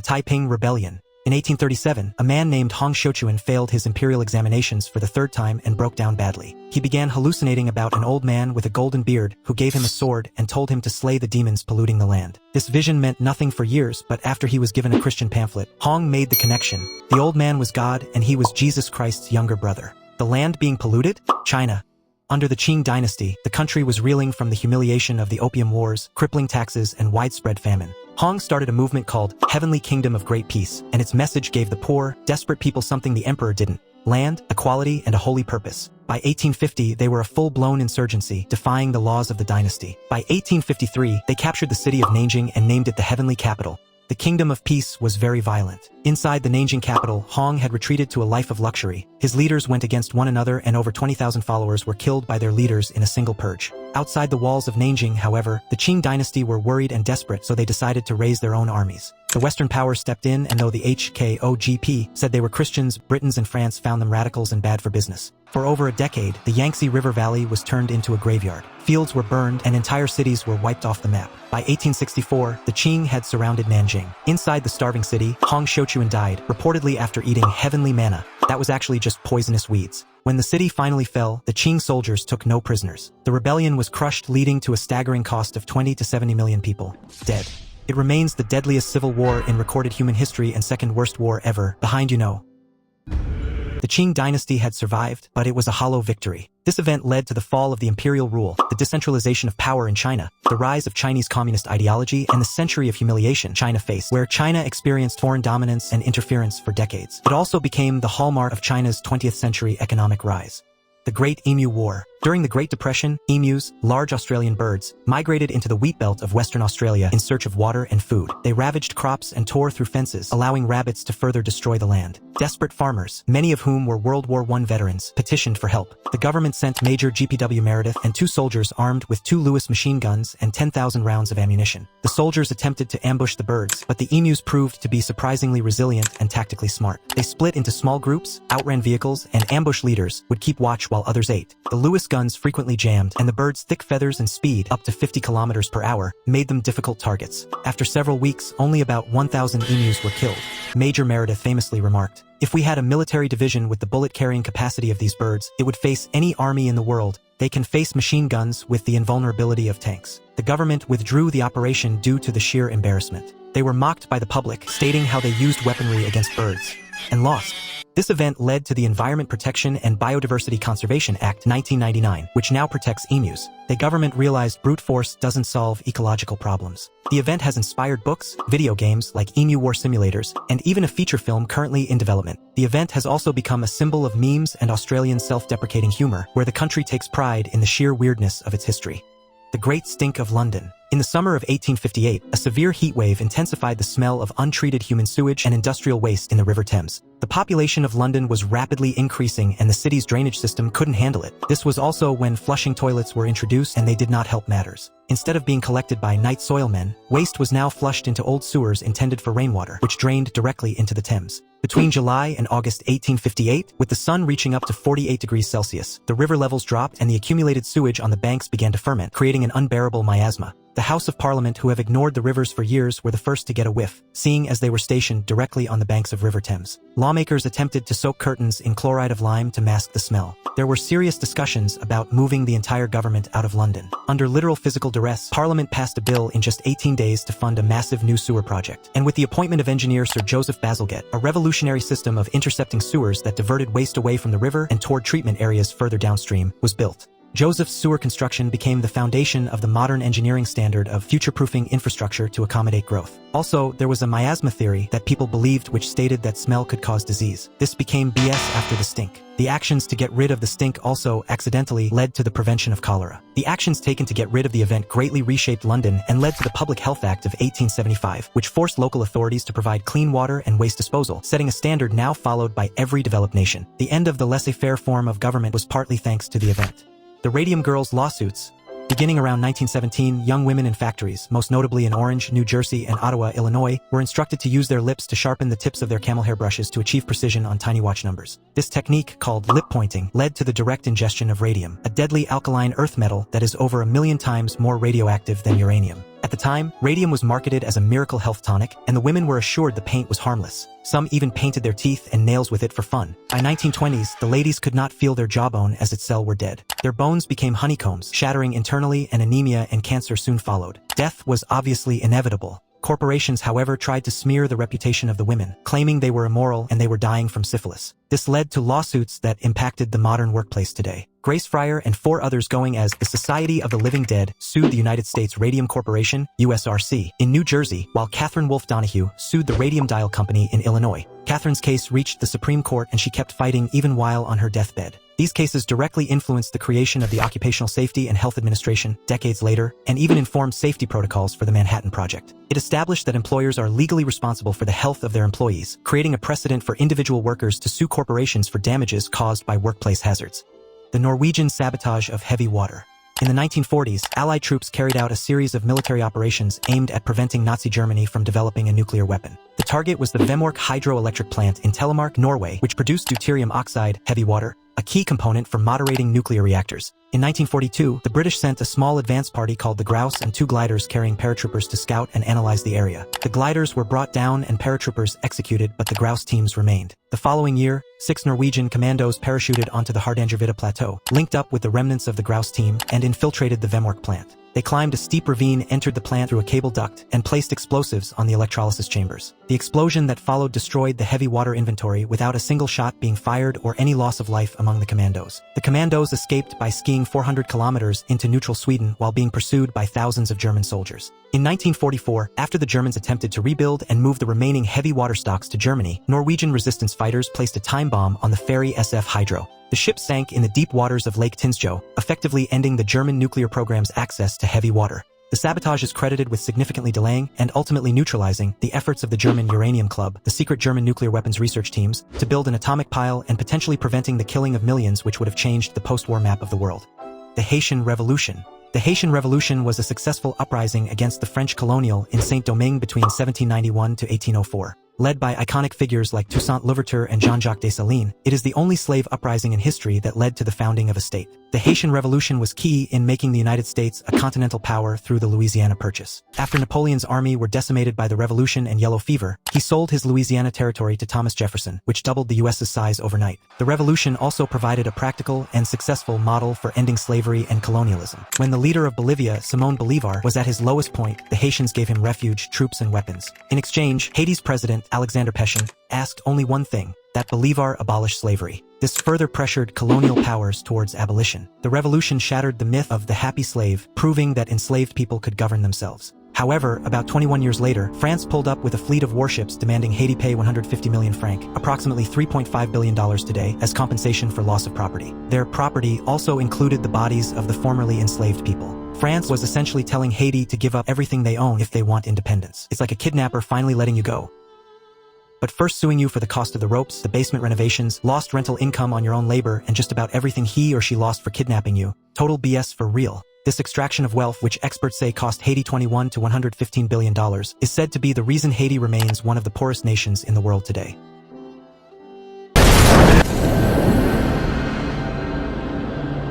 Taiping Rebellion. In 1837, a man named Hong Xiuquan failed his imperial examinations for the third time and broke down badly. He began hallucinating about an old man with a golden beard who gave him a sword and told him to slay the demons polluting the land. This vision meant nothing for years, but after he was given a Christian pamphlet, Hong made the connection. The old man was God and he was Jesus Christ's younger brother. The land being polluted? China. Under the Qing dynasty, the country was reeling from the humiliation of the Opium Wars, crippling taxes, and widespread famine. Hong started a movement called Heavenly Kingdom of Great Peace, and its message gave the poor, desperate people something the emperor didn't: land, equality, and a holy purpose. By 1850, they were a full-blown insurgency, defying the laws of the dynasty. By 1853, they captured the city of Nanjing and named it the Heavenly Capital. The Kingdom of Peace was very violent. Inside the Nanjing capital, Hong had retreated to a life of luxury. His leaders went against one another and over 20,000 followers were killed by their leaders in a single purge. Outside the walls of Nanjing, however, the Qing dynasty were worried and desperate, so they decided to raise their own armies. The Western powers stepped in, and though the HKOGP said they were Christians, Britons and France found them radicals and bad for business. For over a decade, the Yangtze River Valley was turned into a graveyard. Fields were burned and entire cities were wiped off the map. By 1864, the Qing had surrounded Nanjing. Inside the starving city, Hong Xiuquan died, reportedly after eating heavenly manna. That was actually just poisonous weeds. When the city finally fell, the Qing soldiers took no prisoners. The rebellion was crushed, leading to a staggering cost of 20 to 70 million people dead. It remains the deadliest civil war in recorded human history and second worst war ever, behind The Qing dynasty had survived, but it was a hollow victory. This event led to the fall of the imperial rule, the decentralization of power in China, the rise of Chinese communist ideology, and the century of humiliation China faced, where China experienced foreign dominance and interference for decades. It also became the hallmark of China's 20th century economic rise. The Great Emu War. During the Great Depression, emus, large Australian birds, migrated into the wheat belt of Western Australia in search of water and food. They ravaged crops and tore through fences, allowing rabbits to further destroy the land. Desperate farmers, many of whom were World War I veterans, petitioned for help. The government sent Major GPW Meredith and 2 soldiers armed with 2 Lewis machine guns and 10,000 rounds of ammunition. The soldiers attempted to ambush the birds, but the emus proved to be surprisingly resilient and tactically smart. They split into small groups, outran vehicles, and ambush leaders would keep watch while others ate. The Lewis guns frequently jammed, and the birds' thick feathers and speed, up to 50 kilometers per hour, made them difficult targets. After several weeks, only about 1,000 emus were killed. Major Meredith famously remarked, "If we had a military division with the bullet-carrying capacity of these birds, it would face any army in the world. They can face machine guns with the invulnerability of tanks." The government withdrew the operation due to the sheer embarrassment. They were mocked by the public, stating how they used weaponry against birds, and lost. This event led to the Environment Protection and Biodiversity Conservation Act 1999, which now protects emus. The government realized brute force doesn't solve ecological problems. The event has inspired books, video games like Emu War simulators, and even a feature film currently in development. The event has also become a symbol of memes and Australian self-deprecating humor, where the country takes pride in the sheer weirdness of its history. The Great Stink of London. In the summer of 1858, a severe heat wave intensified the smell of untreated human sewage and industrial waste in the River Thames. The population of London was rapidly increasing and the city's drainage system couldn't handle it. This was also when flushing toilets were introduced, and they did not help matters. Instead of being collected by night soilmen, waste was now flushed into old sewers intended for rainwater, which drained directly into the Thames. Between July and August 1858, with the sun reaching up to 48 degrees Celsius, the river levels dropped and the accumulated sewage on the banks began to ferment, creating an unbearable miasma. The House of Parliament, who have ignored the rivers for years, were the first to get a whiff, seeing as they were stationed directly on the banks of River Thames. Lawmakers attempted to soak curtains in chloride of lime to mask the smell. There were serious discussions about moving the entire government out of London. Under literal physical duress, Parliament passed a bill in just 18 days to fund a massive new sewer project. And with the appointment of engineer Sir Joseph Bazalgette, a revolutionary system of intercepting sewers that diverted waste away from the river and toward treatment areas further downstream was built. Joseph's sewer construction became the foundation of the modern engineering standard of future-proofing infrastructure to accommodate growth. Also, there was a miasma theory that people believed which stated that smell could cause disease. This became BS after the stink. The actions to get rid of the stink also accidentally led to the prevention of cholera. The actions taken to get rid of the event greatly reshaped London and led to the Public Health Act of 1875, which forced local authorities to provide clean water and waste disposal, setting a standard now followed by every developed nation. The end of the laissez-faire form of government was partly thanks to the event. The Radium Girls lawsuits. Beginning around 1917, young women in factories, most notably in Orange, New Jersey, and Ottawa, Illinois, were instructed to use their lips to sharpen the tips of their camel hair brushes to achieve precision on tiny watch numbers. This technique, called lip pointing, led to the direct ingestion of radium, a deadly alkaline earth metal that is over 1 million times more radioactive than uranium. At the time, radium was marketed as a miracle health tonic, and the women were assured the paint was harmless. Some even painted their teeth and nails with it for fun. By 1920s, the ladies could not feel their jawbone as its cell were dead. Their bones became honeycombs, shattering internally, and anemia and cancer soon followed. Death was obviously inevitable. Corporations, however, tried to smear the reputation of the women, claiming they were immoral and they were dying from syphilis. This led to lawsuits that impacted the modern workplace today. Grace Fryer and 4 others, going as the Society of the Living Dead, sued the United States Radium Corporation, USRC, in New Jersey, while Catherine Wolfe Donahue sued the Radium Dial Company in Illinois. Catherine's case reached the Supreme Court, and she kept fighting even while on her deathbed. These cases directly influenced the creation of the Occupational Safety and Health Administration decades later, and even informed safety protocols for the Manhattan Project. It established that employers are legally responsible for the health of their employees, creating a precedent for individual workers to sue corporations for damages caused by workplace hazards. The Norwegian sabotage of heavy water. In the 1940s, Allied troops carried out a series of military operations aimed at preventing Nazi Germany from developing a nuclear weapon. The target was the Vemork hydroelectric plant in Telemark, Norway, which produced deuterium oxide, heavy water, a key component for moderating nuclear reactors. In 1942, the British sent a small advance party called the Grouse and 2 gliders carrying paratroopers to scout and analyze the area. The gliders were brought down and paratroopers executed, but the Grouse teams remained. The following year, 6 Norwegian commandos parachuted onto the Hardangervidda Plateau, linked up with the remnants of the Grouse team, and infiltrated the Vemork plant. They climbed a steep ravine, entered the plant through a cable duct, and placed explosives on the electrolysis chambers. The explosion that followed destroyed the heavy water inventory without a single shot being fired or any loss of life among the commandos. The commandos escaped by skiing 400 kilometers into neutral Sweden while being pursued by thousands of German soldiers. In 1944, after the Germans attempted to rebuild and move the remaining heavy water stocks to Germany, Norwegian resistance fighters placed a time bomb on the ferry SF Hydro. The ship sank in the deep waters of Lake Tinsjo, effectively ending the German nuclear program's access to heavy water. The sabotage is credited with significantly delaying and ultimately neutralizing the efforts of the German Uranium Club, the secret German nuclear weapons research teams, to build an atomic pile and potentially preventing the killing of millions, which would have changed the post-war map of the world. The Haitian Revolution. The Haitian Revolution was a successful uprising against the French colonial in Saint-Domingue between 1791 to 1804. Led by iconic figures like Toussaint Louverture and Jean-Jacques Dessalines, it is the only slave uprising in history that led to the founding of a state. The Haitian Revolution was key in making the United States a continental power through the Louisiana Purchase. After Napoleon's army were decimated by the Revolution and yellow fever, he sold his Louisiana territory to Thomas Jefferson, which doubled the U.S.'s size overnight. The Revolution also provided a practical and successful model for ending slavery and colonialism. When the leader of Bolivia, Simón Bolívar, was at his lowest point, the Haitians gave him refuge, troops, and weapons. In exchange, Haiti's president, Alexander Pétion, asked only one thing: that Bolívar abolish slavery. This further pressured colonial powers towards abolition. The revolution shattered the myth of the happy slave, proving that enslaved people could govern themselves. However, about 21 years later, France pulled up with a fleet of warships demanding Haiti pay 150 million francs, approximately $3.5 billion today, as compensation for loss of property. Their property also included the bodies of the formerly enslaved people. France was essentially telling Haiti to give up everything they own if they want independence. It's like a kidnapper finally letting you go, but first suing you for the cost of the ropes, the basement renovations, lost rental income on your own labor, and just about everything he or she lost for kidnapping you. Total BS for real. This extraction of wealth, which experts say cost Haiti $21 to $115 billion, is said to be the reason Haiti remains one of the poorest nations in the world today.